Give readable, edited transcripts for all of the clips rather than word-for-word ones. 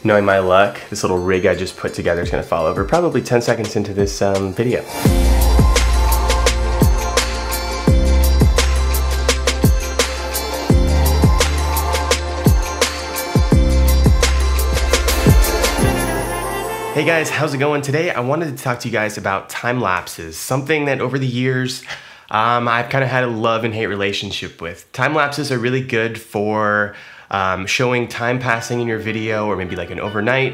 knowing my luck, this little rig I just put together is gonna fall over probably 10 seconds into this video. Hey guys, how's it going? Today I wanted to talk to you guys about time lapses, something that over the years I've kind of had a love and hate relationship with. Time lapses are really good for showing time passing in your video, or maybe like an overnight.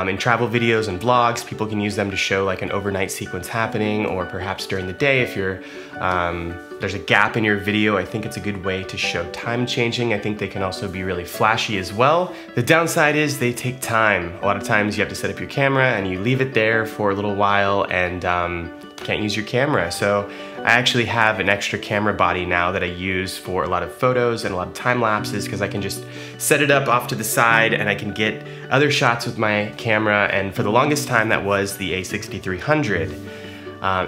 In travel videos and vlogs, people can use them to show like an overnight sequence happening, or perhaps during the day if you're there's a gap in your video. I think it's a good way to show time changing. I think they can also be really flashy as well. The downside is they take time. A lot of times you have to set up your camera and you leave it there for a little while and can't use your camera. So I actually have an extra camera body now that I use for a lot of photos and a lot of time lapses, because I can just set it up off to the side and I can get other shots with my camera. And for the longest time that was the A6300.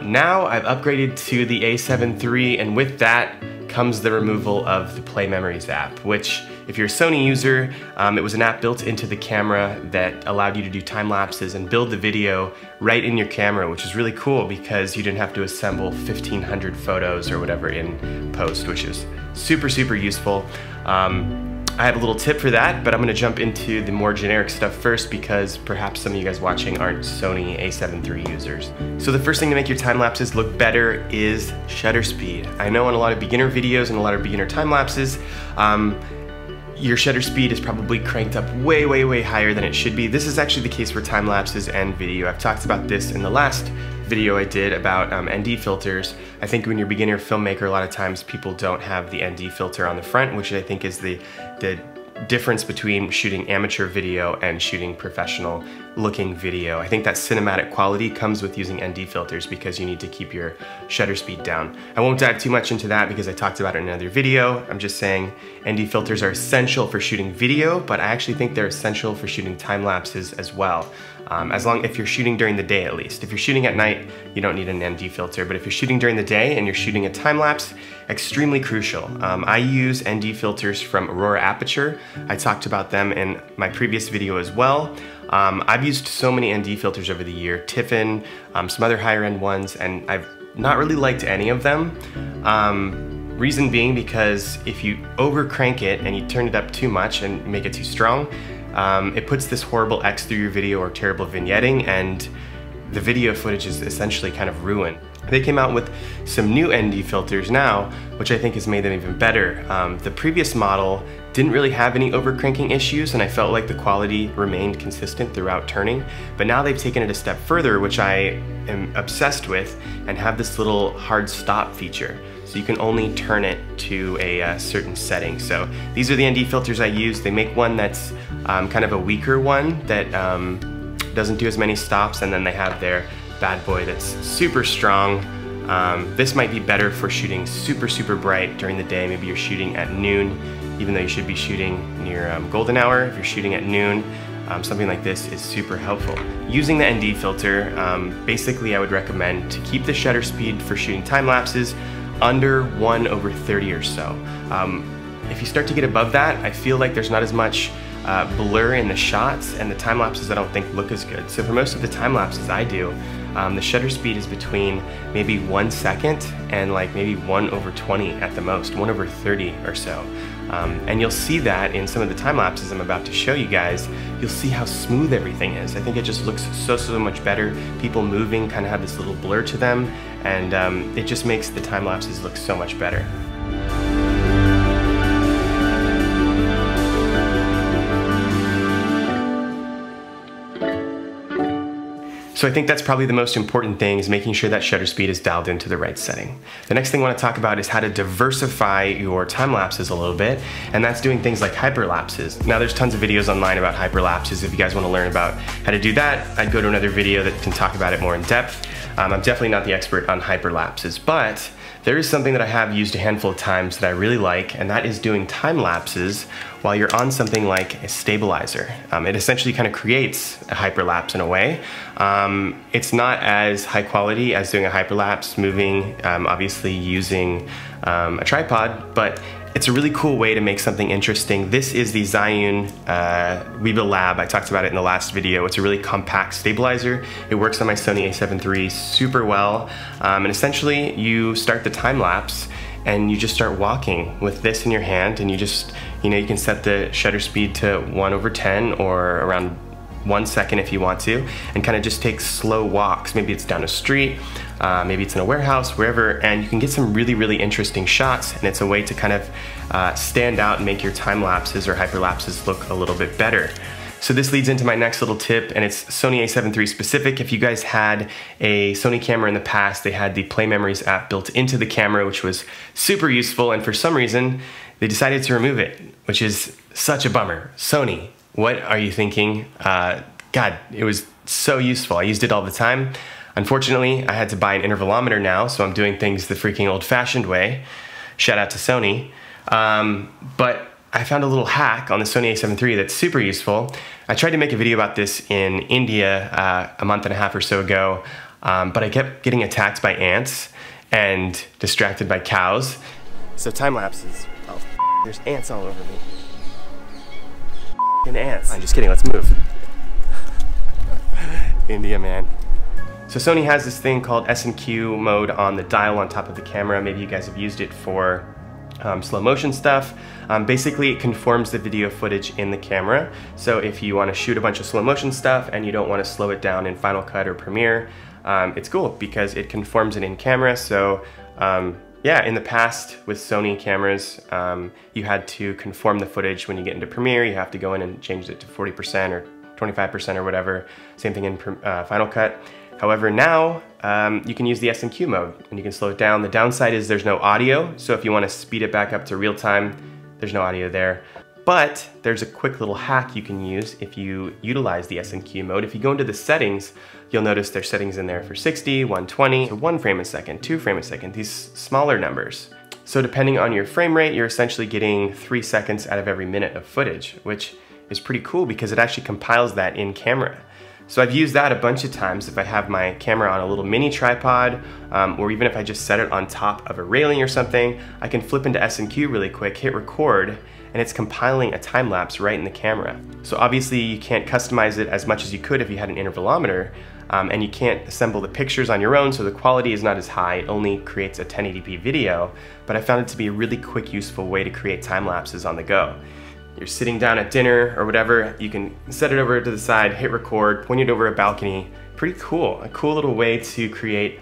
Now I've upgraded to the A7 III, and with that comes the removal of the PlayMemories app, which if you're a Sony user, it was an app built into the camera that allowed you to do time lapses and build the video right in your camera, which is really cool because you didn't have to assemble 1,500 photos or whatever in post, which is super, super useful. I have a little tip for that, but I'm gonna jump into the more generic stuff first because perhaps some of you guys watching aren't Sony A7 III users. So the first thing to make your time lapses look better is shutter speed. I know in a lot of beginner videos and a lot of beginner time lapses, your shutter speed is probably cranked up way, way, way higher than it should be. This is actually the case for time lapses and video. I've talked about this in the last video I did about ND filters. I think when you're a beginner filmmaker, a lot of times people don't have the ND filter on the front, which I think is the difference between shooting amateur video and shooting professional looking video. I think that cinematic quality comes with using ND filters because you need to keep your shutter speed down. I won't dive too much into that because I talked about it in another video. I'm just saying ND filters are essential for shooting video, but I actually think they're essential for shooting time lapses as well. If you're shooting during the day at least. If you're shooting at night, you don't need an ND filter, but if you're shooting during the day and you're shooting a time lapse, extremely crucial. I use ND filters from Aurora Aperture. I talked about them in my previous video as well. I've used so many ND filters over the year, Tiffin, some other higher end ones, and I've not really liked any of them. Reason being because if you over crank it and you turn it up too much and make it too strong, it puts this horrible X through your video or terrible vignetting, and the video footage is essentially kind of ruined. They came out with some new ND filters now, which I think has made them even better. The previous model didn't really have any overcranking issues, and I felt like the quality remained consistent throughout turning, but now they've taken it a step further, which I am obsessed with, and have this little hard stop feature. So you can only turn it to a certain setting. So these are the ND filters I use. They make one that's kind of a weaker one that doesn't do as many stops, and then they have their bad boy that's super strong. This might be better for shooting super, super bright during the day. Maybe you're shooting at noon, even though you should be shooting near golden hour. If you're shooting at noon, something like this is super helpful. Using the ND filter, basically I would recommend to keep the shutter speed for shooting time lapses under 1/30 or so. If you start to get above that, I feel like there's not as much blur in the shots, and the time lapses I don't think look as good. So for most of the time lapses I do, the shutter speed is between maybe 1 second and like maybe 1/20 at the most, 1/30 or so. And you'll see that in some of the time lapses I'm about to show you guys. You'll see how smooth everything is. I think it just looks so, so much better. People moving kind of have this little blur to them, and it just makes the time lapses look so much better. So I think that's probably the most important thing, is making sure that shutter speed is dialed into the right setting. The next thing I want to talk about is how to diversify your time lapses a little bit, and that's doing things like hyperlapses. Now there's tons of videos online about hyperlapses. If you guys want to learn about how to do that, I'd go to another video that can talk about it more in depth. I'm definitely not the expert on hyperlapses, but there is something that I have used a handful of times that I really like, and that is doing time lapses while you're on something like a stabilizer. It essentially kind of creates a hyperlapse in a way. It's not as high quality as doing a hyperlapse moving, obviously using a tripod, but it's a really cool way to make something interesting. This is the Zhiyun Weebill Lab. I talked about it in the last video. It's a really compact stabilizer. It works on my Sony a7 III super well. And essentially you start the time lapse and you just start walking with this in your hand, and you just, you know, you can set the shutter speed to 1/10 or around 1 second if you want to, and kind of just take slow walks. Maybe it's down a street, maybe it's in a warehouse, wherever, and you can get some really, really interesting shots, and it's a way to kind of stand out and make your time lapses or hyperlapses look a little bit better. So this leads into my next little tip, and it's Sony a7 III specific. If you guys had a Sony camera in the past, they had the PlayMemories app built into the camera, which was super useful, and for some reason, they decided to remove it, which is such a bummer. Sony, what are you thinking? God, it was so useful. I used it all the time. Unfortunately, I had to buy an intervalometer now, so I'm doing things the freaking old-fashioned way. Shout out to Sony. But I found a little hack on the Sony a7 III that's super useful. I tried to make a video about this in India a month and a half or so ago, but I kept getting attacked by ants and distracted by cows. So time lapses. Oh, there's ants all over me. F***ing ants. I'm just kidding, let's move. India, man. So Sony has this thing called S&Q mode on the dial on top of the camera. Maybe you guys have used it for slow motion stuff. Basically, it conforms the video footage in the camera. So if you want to shoot a bunch of slow motion stuff and you don't want to slow it down in Final Cut or Premiere, it's cool because it conforms it in camera. So yeah, in the past with Sony cameras, you had to conform the footage when you get into Premiere. You have to go in and change it to 40% or 25% or whatever. Same thing in Final Cut. However, now you can use the S&Q mode and you can slow it down. The downside is there's no audio, so if you want to speed it back up to real time, there's no audio there. But there's a quick little hack you can use if you utilize the S&Q mode. If you go into the settings, you'll notice there's settings in there for 60, 120, so 1 frame a second, 2 frames a second, these smaller numbers. So depending on your frame rate, you're essentially getting 3 seconds out of every minute of footage, which is pretty cool because it actually compiles that in camera. So I've used that a bunch of times if I have my camera on a little mini tripod, or even if I just set it on top of a railing or something, I can flip into S&Q really quick, hit record, and it's compiling a time lapse right in the camera. So obviously you can't customize it as much as you could if you had an intervalometer, and you can't assemble the pictures on your own, so the quality is not as high. It only creates a 1080p video, but I found it to be a really quick, useful way to create time lapses on the go. You're sitting down at dinner or whatever, you can set it over to the side, hit record, point it over a balcony. Pretty cool, a cool little way to create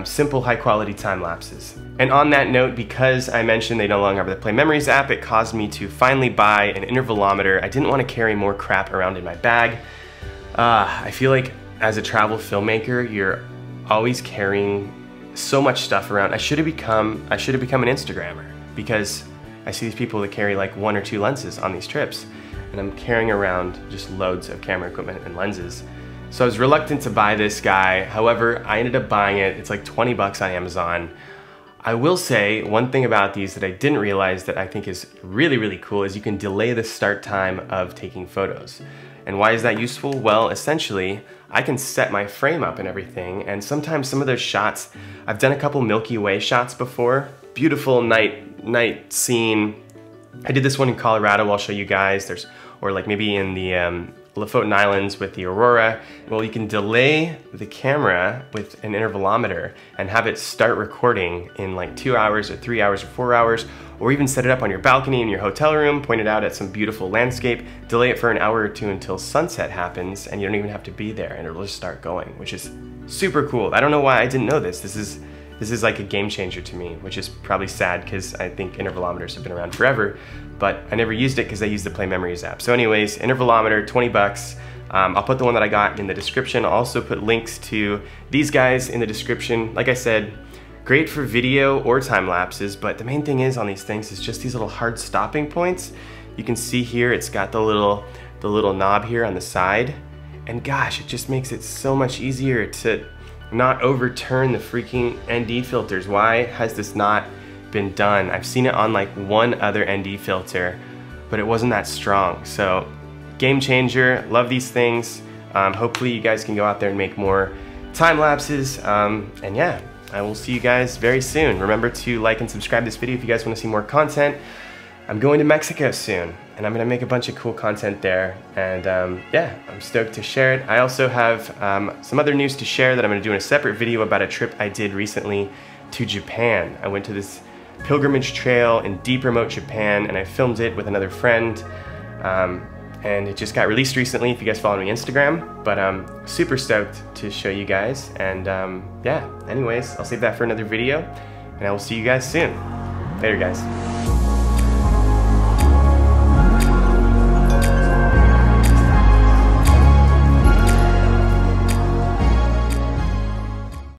simple, high quality time lapses. And on that note, because I mentioned they no longer have the PlayMemories app, it caused me to finally buy an intervalometer. I didn't want to carry more crap around in my bag. I feel like as a travel filmmaker, you're always carrying so much stuff around. I should have become an Instagrammer, because I see these people that carry like 1 or 2 lenses on these trips, and I'm carrying around just loads of camera equipment and lenses. So I was reluctant to buy this guy. However, I ended up buying it. It's like 20 bucks on Amazon. I will say one thing about these that I didn't realize that I think is really, really cool is you can delay the start time of taking photos. And why is that useful? Well, essentially, I can set my frame up and everything, and sometimes some of those shots, I've done a couple Milky Way shots before, beautiful night scene. I did this one in Colorado, I'll show you guys. Or like maybe in the Lofoten Islands with the aurora. Well, you can delay the camera with an intervalometer and have it start recording in like 2 hours or 3 hours or 4 hours, or even set it up on your balcony in your hotel room, point it out at some beautiful landscape, delay it for an hour or 2 until sunset happens, and you don't even have to be there and it'll just start going, which is super cool. I don't know why I didn't know this. This is like a game changer to me, which is probably sad because I think intervalometers have been around forever, but I never used it because I used the PlayMemories app. So anyways, intervalometer, 20 bucks. I'll put the one that I got in the description. I'll also put links to these guys in the description. Like I said, great for video or time lapses, but the main thing is on these things is just these little hard stopping points. You can see here, it's got the little knob here on the side, and gosh, it just makes it so much easier to not overturn the freaking ND filters. Why has this not been done? I've seen it on like one other ND filter, but it wasn't that strong. So game changer, love these things. Hopefully you guys can go out there and make more time lapses. And yeah, I will see you guys very soon. Remember to like and subscribe this video if you guys want to see more content. I'm going to Mexico soon, and I'm gonna make a bunch of cool content there, and yeah, I'm stoked to share it. I also have some other news to share that I'm gonna do in a separate video about a trip I did recently to Japan. I went to this pilgrimage trail in deep remote Japan, and I filmed it with another friend, and it just got released recently if you guys follow me on Instagram, but I'm super stoked to show you guys, and yeah, anyways, I'll save that for another video, and I will see you guys soon. Later, guys.